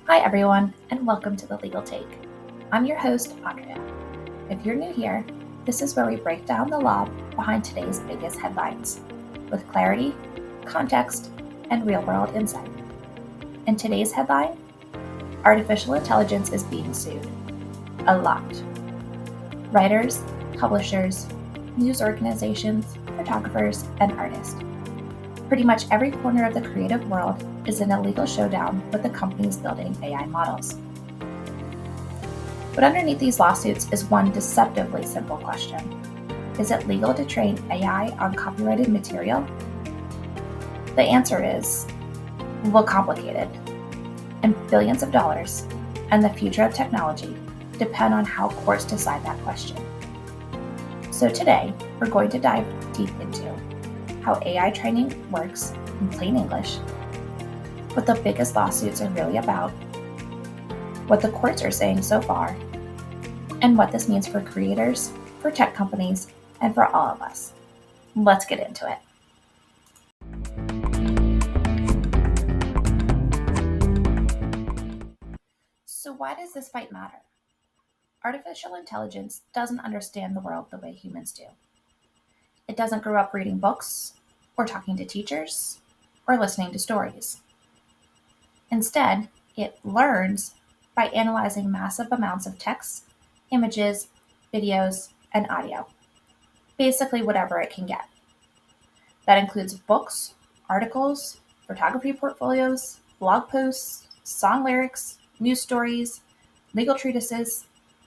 Hi everyone, and welcome to The Legal Take. I'm your host, Andrea. If you're new here, this is where we break down the law behind today's biggest headlines, with clarity, context, and real-world insight. In today's headline, artificial intelligence is being sued. A lot. Writers, publishers, news organizations, photographers, and artists. Pretty much every corner of the creative world is in a legal showdown with the companies building AI models. But underneath these lawsuits is one deceptively simple question. Is it legal to train AI on copyrighted material? The answer is, well, complicated. And billions of dollars and the future of technology depend on how courts decide that question. So today, we're going to dive deep into how AI training works in plain English, what the biggest lawsuits are really about, what the courts are saying so far, and what this means for creators, for tech companies, and for all of us. Let's get into it. So why does this fight matter? Artificial intelligence doesn't understand the world the way humans do. It doesn't grow up reading books, or talking to teachers, or listening to stories. Instead, it learns by analyzing massive amounts of text, images, videos, and audio. Basically, whatever it can get. That includes books, articles, photography portfolios, blog posts, song lyrics, news stories, legal treatises,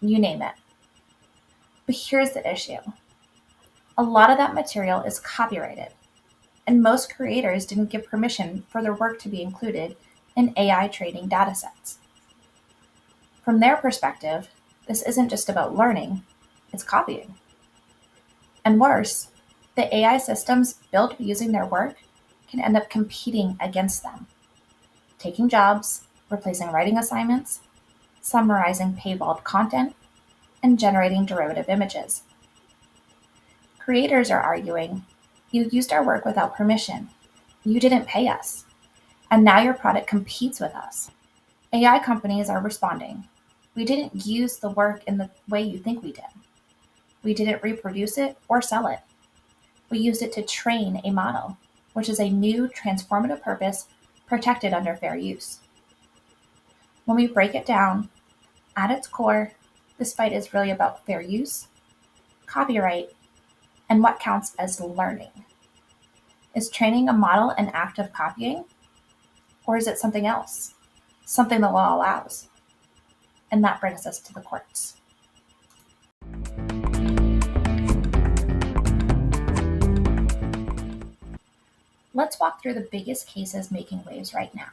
you name it. But here's the issue. A lot of that material is copyrighted, and most creators didn't give permission for their work to be included in AI training datasets. From their perspective, this isn't just about learning, it's copying. And worse, the AI systems built using their work can end up competing against them, taking jobs, replacing writing assignments, summarizing paywalled content, and generating derivative images. Creators are arguing, you used our work without permission, you didn't pay us, and now your product competes with us. AI companies are responding, we didn't use the work in the way you think we did. We didn't reproduce it or sell it. We used it to train a model, which is a new transformative purpose protected under fair use. When we break it down, at its core, this fight is really about fair use, copyright, and what counts as learning. Is training a model an act of copying? Or is it something else? Something the law allows? And that brings us to the courts. Let's walk through the biggest cases making waves right now.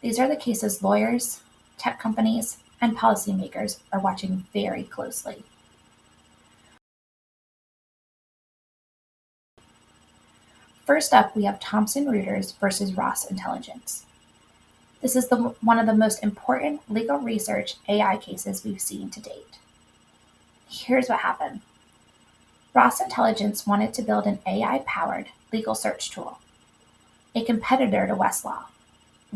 These are the cases lawyers, tech companies, and policymakers are watching very closely. First up, we have Thomson Reuters versus Ross Intelligence. This is one of the most important legal research AI cases we've seen to date. Here's what happened. Ross Intelligence wanted to build an AI-powered legal search tool, a competitor to Westlaw,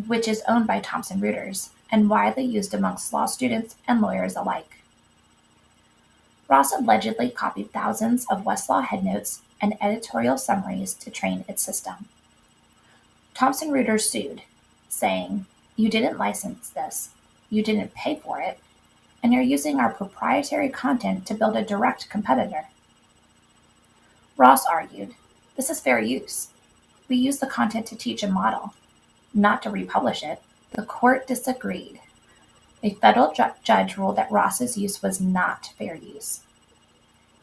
which is owned by Thomson Reuters and widely used amongst law students and lawyers alike. Ross allegedly copied thousands of Westlaw headnotes and editorial summaries to train its system. Thomson Reuters sued, saying, you didn't license this, you didn't pay for it, and you're using our proprietary content to build a direct competitor. Ross argued, this is fair use. We use the content to teach a model, not to republish it. The court disagreed. A federal judge ruled that Ross's use was not fair use.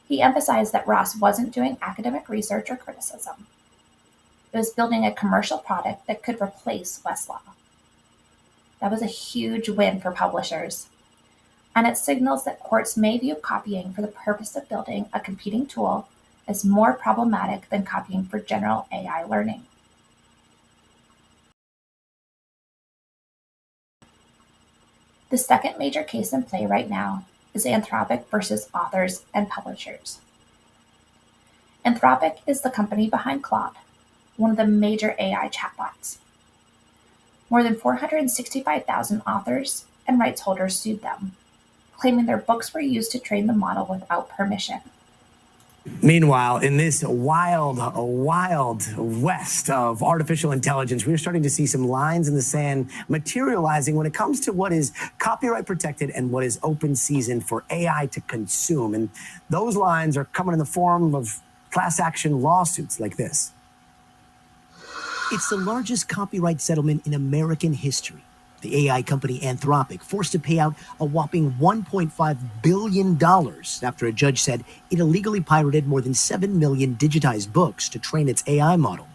He emphasized that Ross wasn't doing academic research or criticism. It was building a commercial product that could replace Westlaw. That was a huge win for publishers, and it signals that courts may view copying for the purpose of building a competing tool as more problematic than copying for general AI learning. The second major case in play right now is Anthropic versus authors and publishers. Anthropic is the company behind Claude, one of the major AI chatbots. More than 465,000 authors and rights holders sued them, claiming their books were used to train the model without permission. Meanwhile, in this wild west of artificial intelligence, we're starting to see some lines in the sand materializing when it comes to what is copyright protected and what is open season for AI to consume. And those lines are coming in the form of class action lawsuits like this. It's the largest copyright settlement in American history. The AI company Anthropic forced to pay out a whopping $1.5 billion after a judge said it illegally pirated more than 7 million digitized books to train its AI model.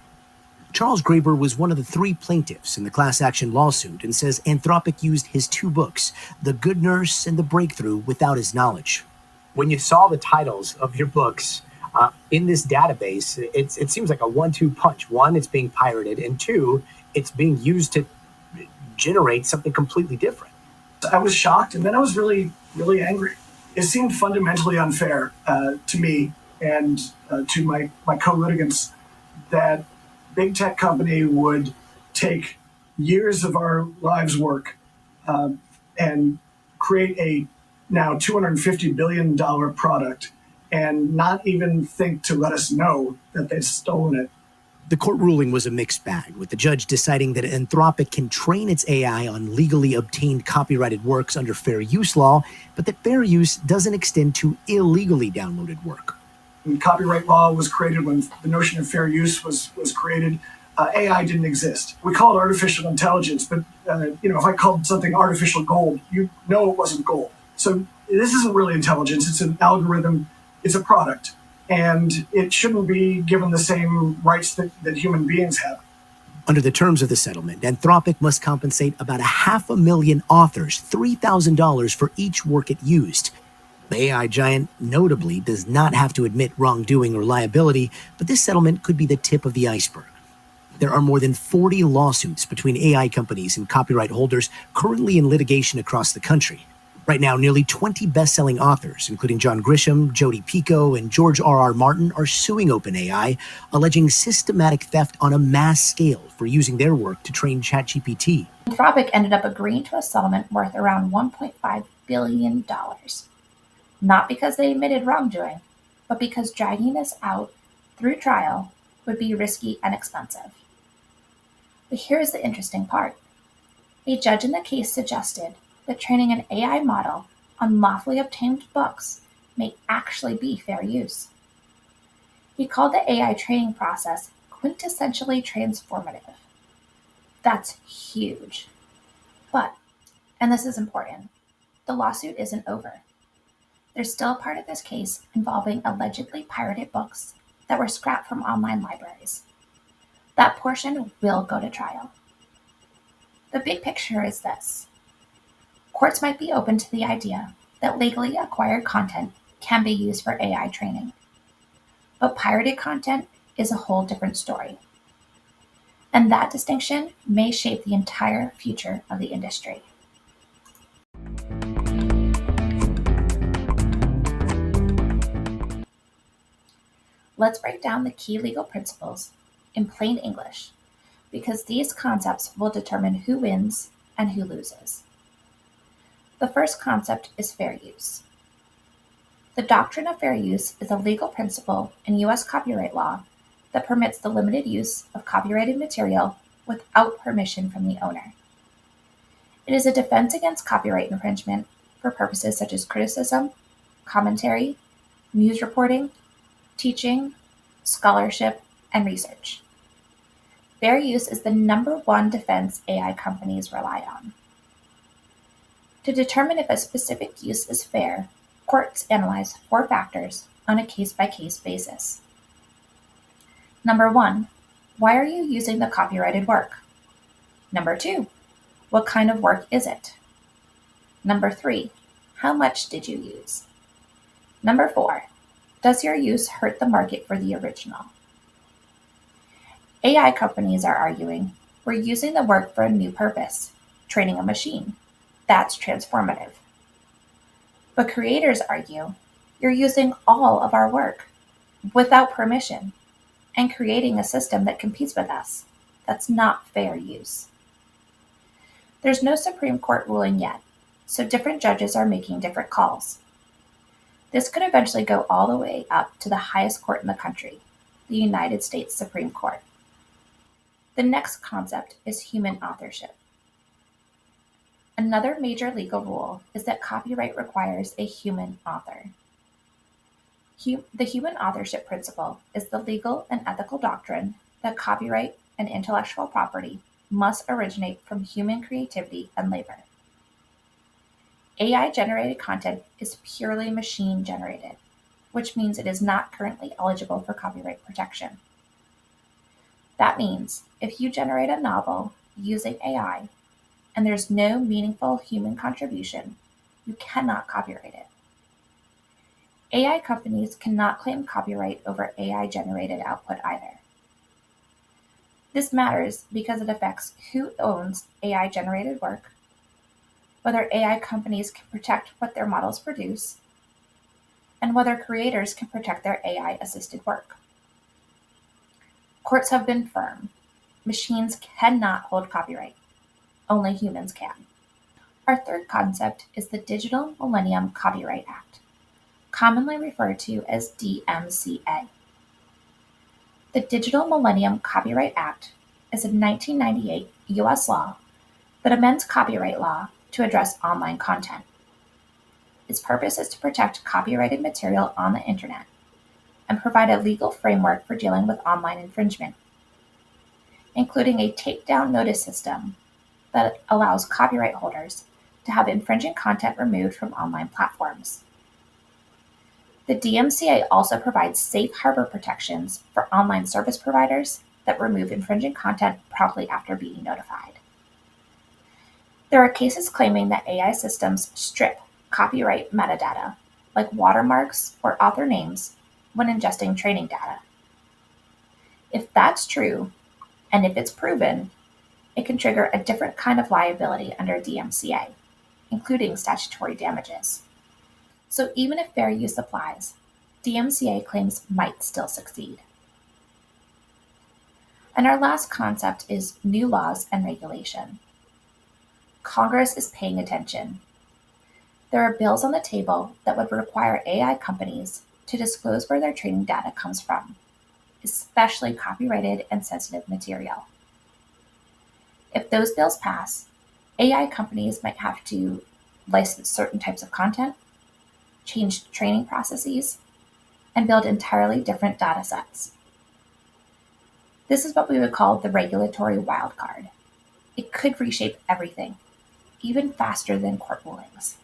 Charles Graeber was one of the 3 plaintiffs in the class action lawsuit and says Anthropic used his 2 books, The Good Nurse and The Breakthrough, without his knowledge. When you saw the titles of your books in this database, it seems like a 1-2 punch. 1, it's being pirated, and 2, it's being used to generate something completely different. I was shocked, and then I was really, really angry. It seemed fundamentally unfair to me and to my co-litigants that big tech company would take years of our lives' work and create a now $250 billion product and not even think to let us know that they'd stolen it. The court ruling was a mixed bag, with the judge deciding that Anthropic can train its AI on legally obtained copyrighted works under fair use law, but that fair use doesn't extend to illegally downloaded work. When copyright law was created, when the notion of fair use was created, AI didn't exist. We call it artificial intelligence, but if I called something artificial gold, you know it wasn't gold. So this isn't really intelligence. It's an algorithm. It's a product. And it shouldn't be given the same rights that human beings have. Under the terms of the settlement, Anthropic must compensate about 500,000 authors $3,000 for each work it used. The AI giant notably does not have to admit wrongdoing or liability, but this settlement could be the tip of the iceberg. There are more than 40 lawsuits between AI companies and copyright holders currently in litigation across the country. Right now, nearly 20 best-selling authors, including John Grisham, Jodi Picoult, and George R.R. Martin, are suing OpenAI, alleging systematic theft on a mass scale for using their work to train ChatGPT. Anthropic ended up agreeing to a settlement worth around $1.5 billion. Not because they admitted wrongdoing, but because dragging this out through trial would be risky and expensive. But here's the interesting part. A judge in the case suggested that training an AI model on lawfully obtained books may actually be fair use. He called the AI training process quintessentially transformative. That's huge. But, and this is important, the lawsuit isn't over. There's still a part of this case involving allegedly pirated books that were scrapped from online libraries. That portion will go to trial. The big picture is this. Courts might be open to the idea that legally acquired content can be used for AI training. But pirated content is a whole different story. And that distinction may shape the entire future of the industry. Let's break down the key legal principles in plain English, because these concepts will determine who wins and who loses. The first concept is fair use. The doctrine of fair use is a legal principle in U.S. copyright law that permits the limited use of copyrighted material without permission from the owner. It is a defense against copyright infringement for purposes such as criticism, commentary, news reporting, teaching, scholarship, and research. Fair use is the #1 defense AI companies rely on. To determine if a specific use is fair, courts analyze 4 factors on a case-by-case basis. 1, why are you using the copyrighted work? 2, what kind of work is it? 3, how much did you use? 4, does your use hurt the market for the original? AI companies are arguing, we're using the work for a new purpose, training a machine. That's transformative. But creators argue, you're using all of our work without permission and creating a system that competes with us. That's not fair use. There's no Supreme Court ruling yet, so different judges are making different calls. This could eventually go all the way up to the highest court in the country, the United States Supreme Court. The next concept is human authorship. Another major legal rule is that copyright requires a human author. The human authorship principle is the legal and ethical doctrine that copyright and intellectual property must originate from human creativity and labor. AI-generated content is purely machine-generated, which means it is not currently eligible for copyright protection. That means if you generate a novel using AI and there's no meaningful human contribution, you cannot copyright it. AI companies cannot claim copyright over AI-generated output either. This matters because it affects who owns AI-generated work, whether AI companies can protect what their models produce, and whether creators can protect their AI-assisted work. Courts have been firm. Machines cannot hold copyright. Only humans can. Our third concept is the Digital Millennium Copyright Act, commonly referred to as DMCA. The Digital Millennium Copyright Act is a 1998 U.S. law that amends copyright law to address online content. Its purpose is to protect copyrighted material on the internet and provide a legal framework for dealing with online infringement, including a takedown notice system that allows copyright holders to have infringing content removed from online platforms. The DMCA also provides safe harbor protections for online service providers that remove infringing content promptly after being notified. There are cases claiming that AI systems strip copyright metadata, like watermarks or author names, when ingesting training data. If that's true, and if it's proven, it can trigger a different kind of liability under DMCA, including statutory damages. So even if fair use applies, DMCA claims might still succeed. And our last concept is new laws and regulation. Congress is paying attention. There are bills on the table that would require AI companies to disclose where their training data comes from, especially copyrighted and sensitive material. If those bills pass, AI companies might have to license certain types of content, change training processes, and build entirely different data sets. This is what we would call the regulatory wildcard. It could reshape everything, even faster than court rulings.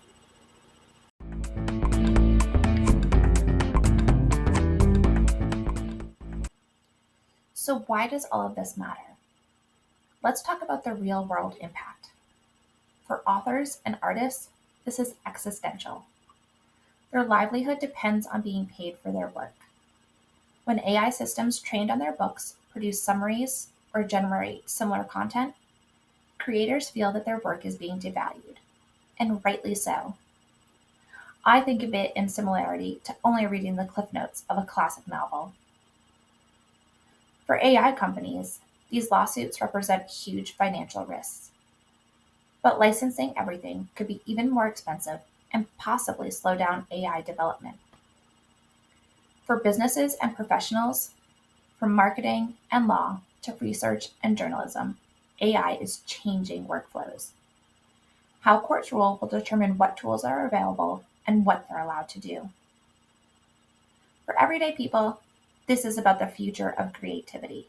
So why does all of this matter? Let's talk about the real-world impact. For authors and artists, this is existential. Their livelihood depends on being paid for their work. When AI systems trained on their books produce summaries or generate similar content, creators feel that their work is being devalued, and rightly so. I think of it in similarity to only reading the cliff notes of a classic novel. For AI companies, these lawsuits represent huge financial risks. But licensing everything could be even more expensive and possibly slow down AI development. For businesses and professionals, from marketing and law to research and journalism, AI is changing workflows. How courts rule will determine what tools are available and what they're allowed to do. For everyday people, this is about the future of creativity.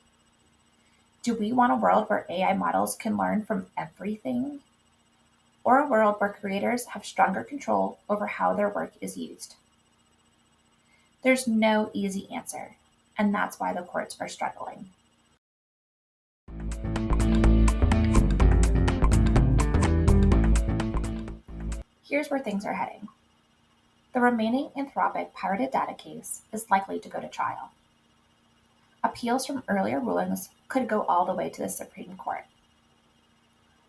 Do we want a world where AI models can learn from everything? Or a world where creators have stronger control over how their work is used? There's no easy answer, and that's why the courts are struggling. Here's where things are heading. The remaining Anthropic pirated data case is likely to go to trial. Appeals from earlier rulings could go all the way to the Supreme Court.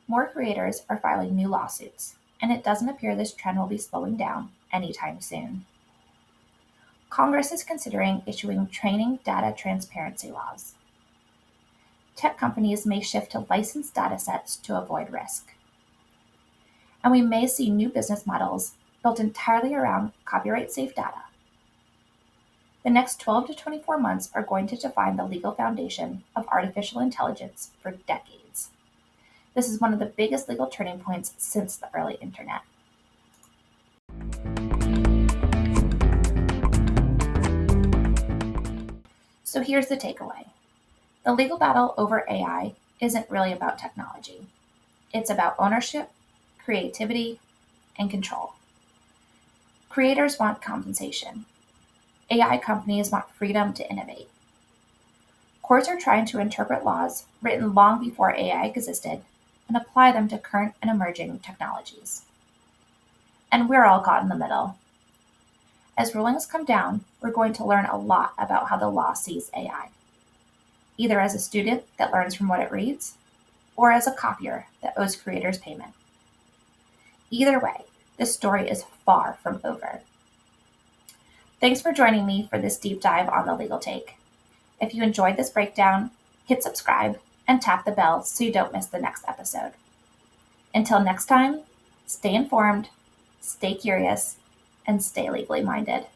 More creators are filing new lawsuits, and it doesn't appear this trend will be slowing down anytime soon. Congress is considering issuing training data transparency laws. Tech companies may shift to licensed data sets to avoid risk. and we may see new business models built entirely around copyright-safe data. The next 12 to 24 months are going to define the legal foundation of artificial intelligence for decades. This is one of the biggest legal turning points since the early internet. So here's the takeaway. The legal battle over AI isn't really about technology. It's about ownership, creativity, and control. Creators want compensation. AI companies want freedom to innovate. Courts are trying to interpret laws written long before AI existed and apply them to current and emerging technologies. And we're all caught in the middle. As rulings come down, we're going to learn a lot about how the law sees AI, either as a student that learns from what it reads, or as a copier that owes creators payment. Either way, this story is far from over. Thanks for joining me for this deep dive on the legal take. If you enjoyed this breakdown, hit subscribe and tap the bell so you don't miss the next episode. Until next time, stay informed, stay curious, and stay legally minded.